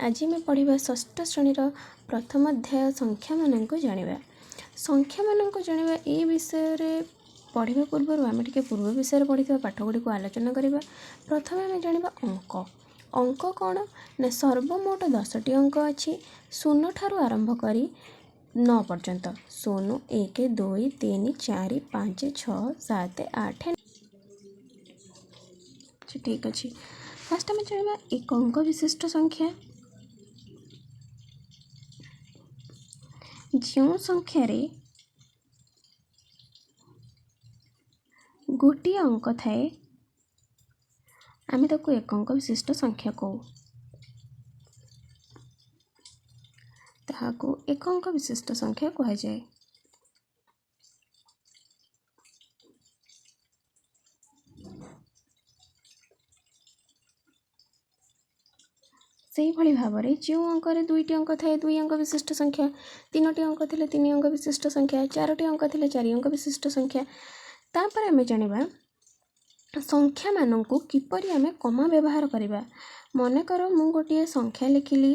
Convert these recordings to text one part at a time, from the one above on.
आज मैं पढ़ा षष्ठ श्रेणीर प्रथम अध्याय संख्या मानक जाना संख्या मानक जाना ये विषय पढ़ा पूर्व आम टे पूर्व विषय पढ़ी पाठगुड़ी को आलोचना करवा। प्रथम आम जाना अंक अंक कौन ना सर्वमोट 10टी अंक अच्छी 0 ठारू आरंभ कर 9 पर्यंत 0 1 2 3 4 5 6 7 8 ठीक अच्छे। फास्ट आम जाना एक अंक विशिष्ट संख्या जो संख्यार गोटे अंक थाए आम ताको एक अंक विशिष्ट संख्या कहू ताहाको एक अंक विशिष्ट संख्या कह जाए। से भली भाव में जो अंक 2टी अंक थाए 2 अंक विशिष्ट संख्या 3टी अंक थे 3 अंक विशिष्ट संख्या 4टी अंक थे 4 अंक विशिष्ट संख्या। तापर आम जाना संख्या मानक किपरि आम कमा व्यवहार करवा। मनकर मु गोटे संख्या लिखिली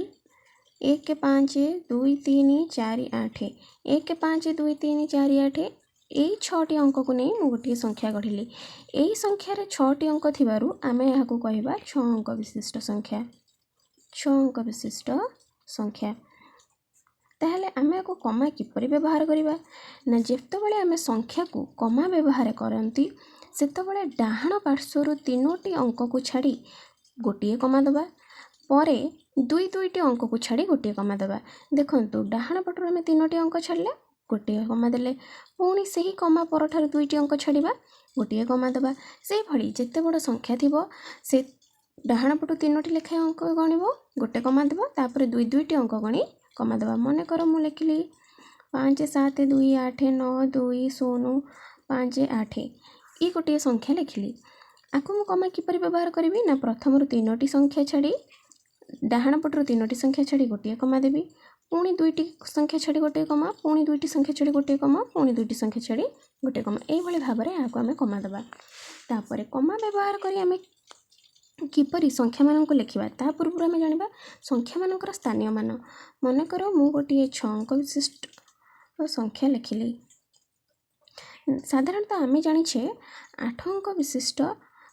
1 5 2 3 4 8 1 5 2 3 4 8 यही 6टी अंक को नहीं मु गोटे संख्या गढ़िली। यही संख्यार 6टी अंक थिबारु आमे याहाकु कहबा 6 अंक विशिष्ट संख्या 6 अंक विशिष्ट संख्या। ताहले आमे को कमा किपरि व्यवहार करवा ना जेतेबेले आमे संख्या को कमा व्यवहार करंती सेतेबेले डाहाण पार्श्वर 3टी अंक को छाड़ी गोटे कमा दबा परे 2टी अंक को छाड़ी गोटे कमा दबा। देखंतु डाहाण पटर आमे 3टी अंक छाड़ले गोटे कमा देले पुणी से ही कमा पर ठार 2टी अंक छाड़िबा गोटे कमा दबा। से भली जेते बड़ संख्या थिबो से डाहाण पटु 3टी लेखा अंक गणिबो गोटे कमा देबो तापर 2टी अंक गणी कमा देबा। मन कर मु लिखिली 5 7 2 8 9 2 0 5 8 ये गोटे संख्या लिखिली। आपको मु कमा किपरि व्यवहार करी ना प्रथम 3टी संख्या छाड़ी डाहाण पटर 3टी संख्या छाड़ी गोटे कमा देवी पुणी 2टी संख्या छाड़ी गोटे कमा पुणी 2टी संख्या छाड़ी गोटे कमा पुणी 2टी संख्या छाड़ी गोटे कमा यही भाव में यहाँ आम कमा देवा। तापर कमा व्यवहार करी आम किपरि संख्या मानक लिखिबा ता पूर्व आम जाना संख्या मानकर स्थानीय मान। मनकर मु गोटे 6 अंक विशिष्ट संख्या लिखिली। साधारणतः आम जानिछे 8 अंक विशिष्ट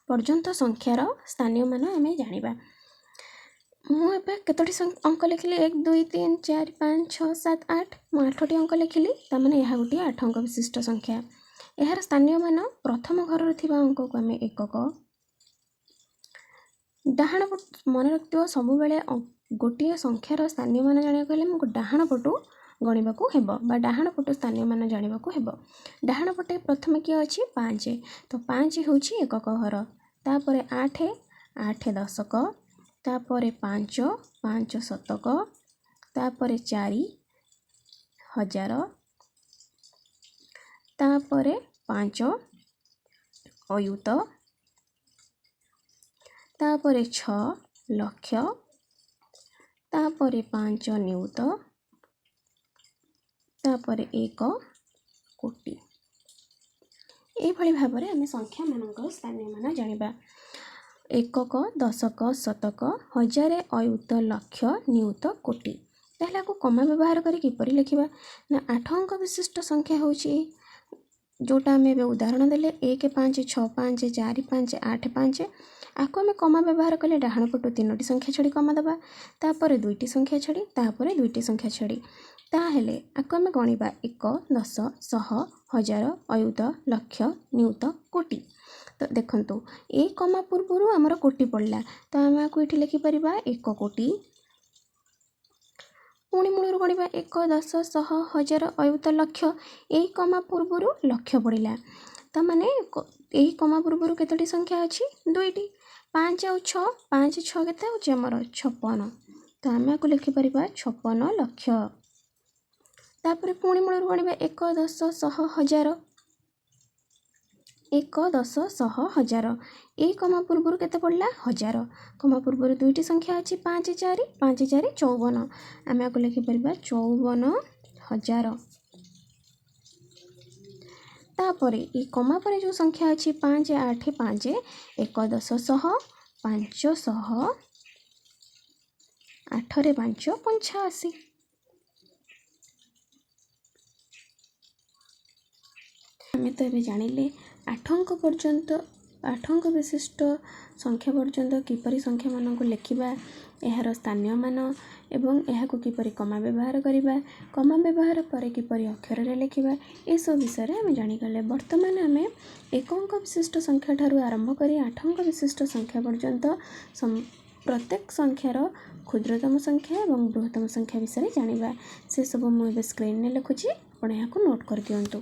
पर्यंत संख्यार स्थानीय मान आम जानिबा। मुझे कतोटी अंक लिखिली 1 2 3 4 5 6 7 8 मु 8टी अंक लिखिली तामाने यह गोटे 8 अंक विशिष्ट संख्या। यार स्थानीय मान प्रथम घर थिबा अंक को आम एकक डाहाण मन रखियो सब बेले गोटे संख्यार स्थानीय मान जाना कहले हमको डाहाण पटु गणिबा को हेबो बा डाहाण पटु स्थानीय मान जानिबा को हेबो। डाहाण पटे प्रथम किए अछि 5 तो 5 होछि एकक घर तापरे 8 8 दशक तापरे 5 5 शतक तापरे 4 हजार तापरे 5 अयुत तापरे 6 लक्ष तापरे 5 नियुत तापरे 1 कोटी। ये भली भाव में आम संख्या मानक स्थानीय मान जानिबा। एकक दशक शतक हजार अयुत लक्ष नियुत कोटी। ताहले को कमा व्यवहार करी किपरि लिखिबा ना 8 अंक विशिष्ट संख्या होची जोटा आम उदाहरण देले 1 5 6 5 4 5 8 5 आपको आम कमा व्यवहार कले डाहाण पटु 3टी संख्या छाड़ी कमा दबा तापर 2टी संख्या छाड़ी तापर 2टी संख्या छाड़ी ताहेले आपको आम गणिबा 1 10 100 हजार अयुत लक्ष नियुत कोटी। तो देखंतु ए कमा पूर्व आमर कोटी पड़ला तो आम आपको ये लिखिपर 1 कोटी पुणी मूल गणिबा 1 10 100 हजार अयुत लक्ष यही कमा पूर्व लक्ष पड़ा तो माने यही कमा पूर्व केतोटी संख्या अच्छी 2टी 5 और 6 5 6 केते होची हमर 56 तो आम आपको लिखिपर 56 लक्ष। तापर पुणी मूल गणिबा 1 10 100 हजार 1 10 100 हजार यही कमा पूर्व केते पड़ला हजार कमा पूर्व 2टी संख्या अच्छी 5 4 5 4 54 आम आपको लिखिपर 54 हजार। तापर ये कमा पर जो संख्या अच्छी 5 8 5 1 10 100 500 8ରେ 5 85। ଆମେ ତ ଏବେ ଜାଣିଲେ 8 ଅଙ୍କ ପର୍ଯ୍ୟନ୍ତ 8 ଅଙ୍କ ବିଶିଷ୍ଟ ସଂଖ୍ୟା ପର୍ଯ୍ୟନ୍ତ କିପରି ସଂଖ୍ୟାମାନଙ୍କୁ ଲେଖିବା, ଏହାର ସ୍ଥାନୀୟ ମାନ ଏବଂ ଏହାକୁ କିପରି କମା ବ୍ୟବହାର କରିବା, କମା ବ୍ୟବହାର ପରେ କିପରି ଅକ୍ଷରରେ ଲେଖିବା, ଏସବୁ ବିଷୟରେ ଆମେ ଜାଣିଗଲେ। ବର୍ତ୍ତମାନ ଆମେ 1 ଅଙ୍କ ବିଶିଷ୍ଟ ସଂଖ୍ୟା ଠାରୁ ଆରମ୍ଭ କରି 8 ଅଙ୍କ ବିଶିଷ୍ଟ ସଂଖ୍ୟା ପର୍ଯ୍ୟନ୍ତ ପ୍ରତ୍ୟେକ ସଂଖ୍ୟାର କ୍ଷୁଦ୍ରତମ ସଂଖ୍ୟା ଏବଂ ବୃହତ୍ତମ ସଂଖ୍ୟା ବିଷୟରେ ଜାଣିବା। ସେସବୁ ମୁଁ ଏବେ ସ୍କ୍ରିନ୍ରେ ଲେଖୁଛି, ଆପଣ ଏହାକୁ ନୋଟ୍ କରିଦିଅନ୍ତୁ।